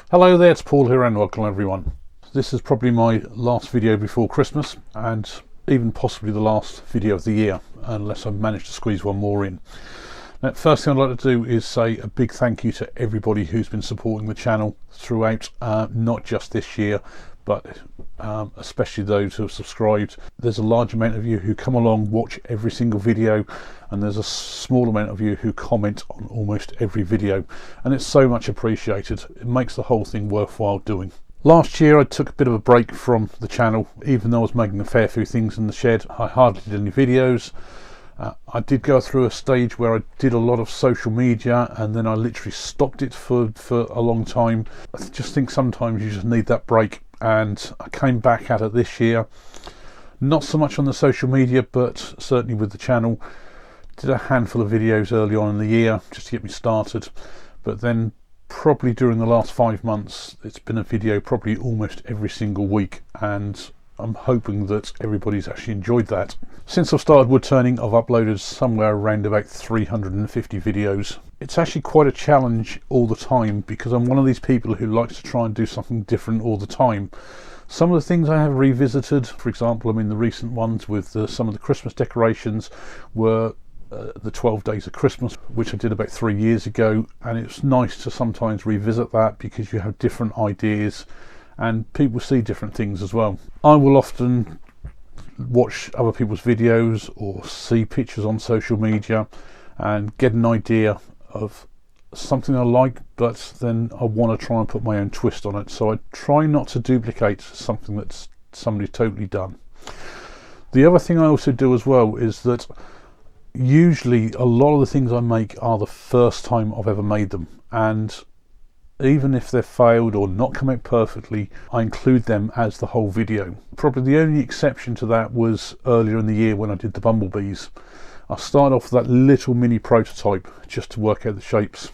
Hello there, it's Paul here and welcome everyone. This is probably my last video before Christmas and even possibly the last video of the year unless I manage to squeeze one more in. Now, first thing I'd like to do is say a big thank you to everybody who's been supporting the channel throughout, not just this year but especially those who have subscribed. There's a large amount of you who come along, watch every single video, and there's a small amount of you who comment on almost every video, and it's so much appreciated. It makes the whole thing worthwhile doing. Last year I took a bit of a break from the channel, even though I was making a fair few things in the shed. I hardly did any videos. I did go through a stage where I did a lot of social media and then I literally stopped it for a long time. I just think sometimes you just need that break, and I came back at it this year. Not so much on the social media, but certainly with the channel. Did a handful of videos early on in the year just to get me started, but then probably during the last 5 months it's been a video probably almost every single week, and I'm hoping that everybody's actually enjoyed that. Since I've started wood turning, I've uploaded somewhere around about 350 videos. It's actually quite a challenge all the time because I'm one of these people who likes to try and do something different all the time. Some of the things I have revisited, for example, the recent ones with some of the Christmas decorations were the 12 days of Christmas, which I did about 3 years ago, and it's nice to sometimes revisit that because you have different ideas and people see different things as well. I will often watch other people's videos or see pictures on social media and get an idea of something I like, but then I want to try and put my own twist on it, so I try not to duplicate something that's somebody's totally done. The other thing I also do as well is that usually a lot of the things I make are the first time I've ever made them, and even if they've failed or not come out perfectly, I include them as the whole video. Probably the only exception to that was earlier in the year when I did the bumblebees. I started off with that little mini prototype just to work out the shapes.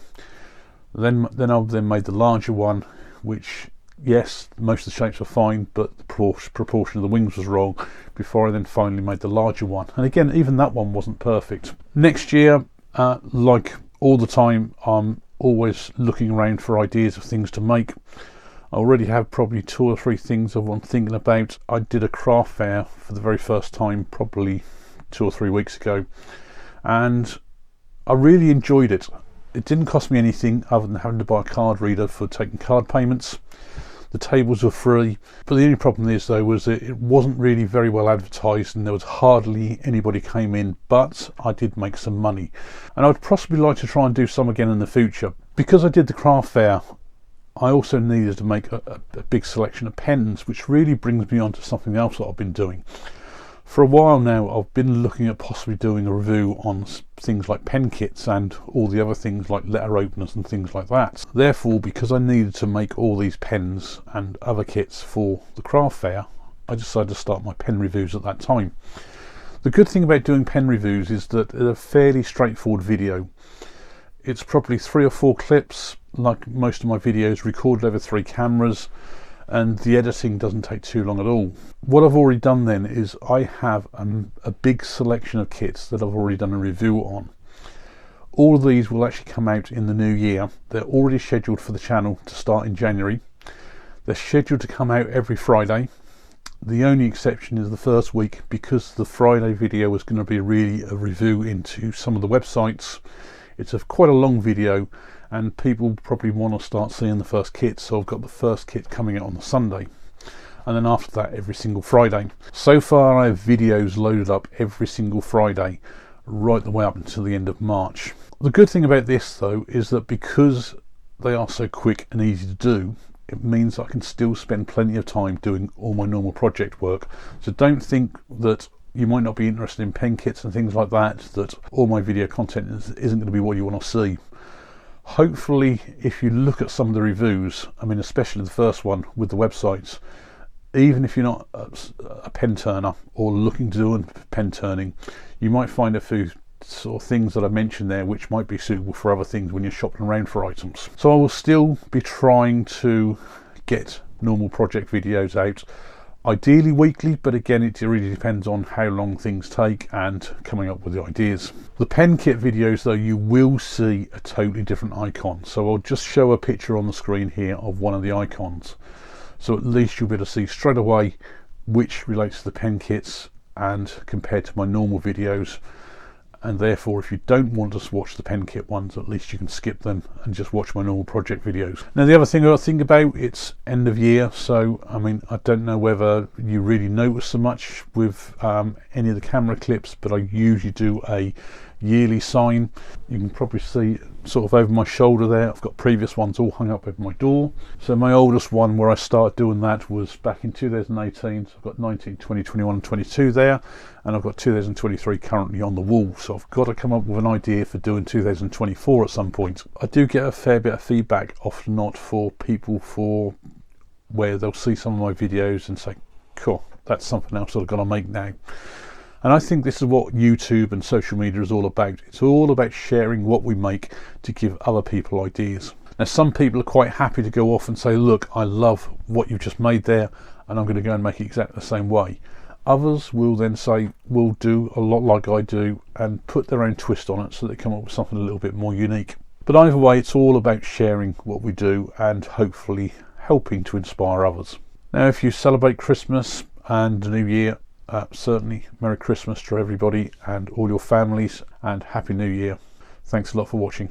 Then I made the larger one, which, yes, most of the shapes were fine, but the proportion of the wings was wrong, before I then finally made the larger one. And again, even that one wasn't perfect. Next year, like all the time, I'm always looking around for ideas of things to make. I already have probably 2 or 3 things I'm thinking about. I did a craft fair for the very first time probably 2 or 3 weeks ago, and I really enjoyed it. It didn't cost me anything other than having to buy a card reader for taking card payments. The tables were free, but the only problem is though was that it wasn't really very well advertised and there was hardly anybody came in, but I did make some money, and I'd possibly like to try and do some again in the future. Because I did the craft fair, I also needed to make a big selection of pens, which really brings me on to something else that I've been doing. For a while now I've been looking at possibly doing a review on things like pen kits and all the other things like letter openers and things like that. Therefore, because I needed to make all these pens and other kits for the craft fair, I decided to start my pen reviews at that time. The good thing about doing pen reviews is that they're a fairly straightforward video. It's probably 3 or 4 clips, like most of my videos, recorded over 3 cameras, and the editing doesn't take too long at all. What I've already done then is I have a big selection of kits that I've already done a review on. All of these will actually come out in the new year. They're already scheduled for the channel to start in January. They're scheduled to come out every Friday. The only exception is the first week, because the Friday video was going to be really a review into some of the websites. It's quite a long video and people probably want to start seeing the first kit, so I've got the first kit coming out on the Sunday, and then after that every single Friday. So far I have videos loaded up every single Friday right the way up until the end of March. The good thing about this though is that because they are so quick and easy to do, it means I can still spend plenty of time doing all my normal project work. So don't think that you might not be interested in pen kits and things like that, that all my video content isn't going to be what you want to see. Hopefully, if you look at some of the reviews, especially the first one with the websites, even if you're not a pen turner or looking to do pen turning, you might find a few sort of things that I mentioned there which might be suitable for other things when you're shopping around for items. So I will still be trying to get normal project videos out. Ideally weekly, but again it really depends on how long things take and coming up with the ideas. The pen kit videos though, you will see a totally different icon, so I'll just show a picture on the screen here of one of the icons, so at least you'll be able to see straight away which relates to the pen kits and compared to my normal videos. And therefore, if you don't want to watch the pen kit ones, at least you can skip them and just watch my normal project videos. Now the other thing I think about, it's end of year, so I mean, I don't know whether you really notice so much with any of the camera clips, but I usually do a yearly sign. You can probably see sort of over my shoulder there, I've got previous ones all hung up over my door. So my oldest one where I started doing that was back in 2018, so I've got 19, 20, 21 and 22 there, and I've got 2023 currently on the wall, so I've got to come up with an idea for doing 2024 at some point. I do get a fair bit of feedback, often not, for people for where they'll see some of my videos and say, cool, that's something else I've got to make now. And I think this is what YouTube and social media is all about. It's all about sharing what we make to give other people ideas. Now some people are quite happy to go off and say, look, I love what you've just made there and I'm going to go and make it exactly the same way. Others will then say, we'll do a lot like I do and put their own twist on it so they come up with something a little bit more unique. But either way, it's all about sharing what we do and hopefully helping to inspire others. Now if you celebrate Christmas and the New Year, certainly Merry Christmas to everybody and all your families, and Happy New Year. Thanks a lot for watching.